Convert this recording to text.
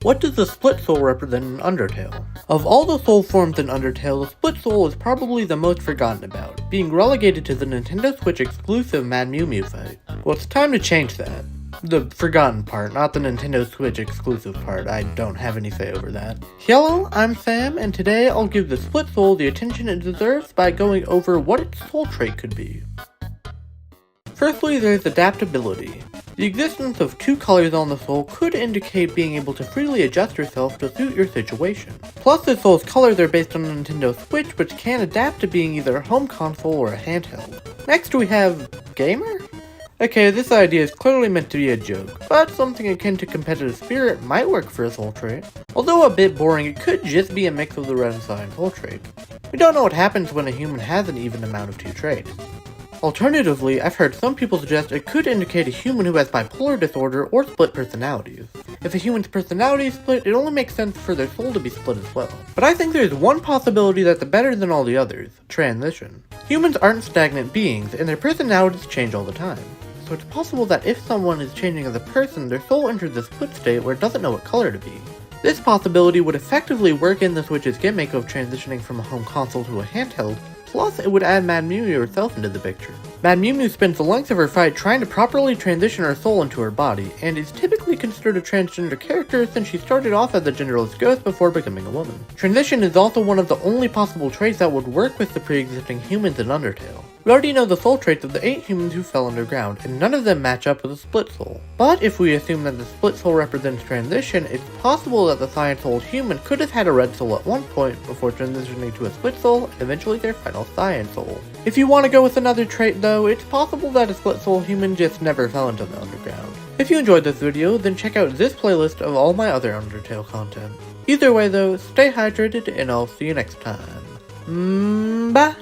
What does the split soul represent in Undertale? Of all the soul forms in Undertale, the split soul is probably the most forgotten about, being relegated to the Nintendo Switch exclusive Mad Mew Mew fight. Well, it's time to change that. The forgotten part, not the Nintendo Switch exclusive part. I don't have any say over that. Hello, I'm Sam, and today I'll give the split soul the attention it deserves by going over what its soul trait could be. Firstly, there's adaptability. The existence of two colors on the soul could indicate being able to freely adjust yourself to suit your situation. Plus, the soul's colors are based on the Nintendo Switch, which can adapt to being either a home console or a handheld. Next we have gamer? Okay, this idea is clearly meant to be a joke, but something akin to competitive spirit might work for a soul trait. Although a bit boring, it could just be a mix of the Red-Cyan soul trait. We don't know what happens when a human has an even amount of two traits. Alternatively, I've heard some people suggest it could indicate a human who has bipolar disorder or split personalities. If a human's personality is split, it only makes sense for their soul to be split as well. But I think there's one possibility that's better than all the others: transition. Humans aren't stagnant beings, and their personalities change all the time. So it's possible that if someone is changing as a person, their soul enters the split state where it doesn't know what color to be. This possibility would effectively work in the Switch's gimmick of transitioning from a home console to a handheld. Plus, it would add Mad Mew Mew herself into the picture. Mad Mew Mew spends the length of her fight trying to properly transition her soul into her body, and is typically considered a transgender character since she started off as a genderless ghost before becoming a woman. Transition is also one of the only possible traits that would work with the pre-existing humans in Undertale. We already know the soul traits of the 8 humans who fell underground, and none of them match up with a split soul. But if we assume that the split soul represents transition, it's possible that the Cyan soul human could have had a red soul at one point before transitioning to a split soul, and eventually their final Cyan soul. If you want to go with another trait though, it's possible that a split soul human just never fell into the underground. If you enjoyed this video, then check out this playlist of all my other Undertale content. Either way though, stay hydrated and I'll see you next time. Bye!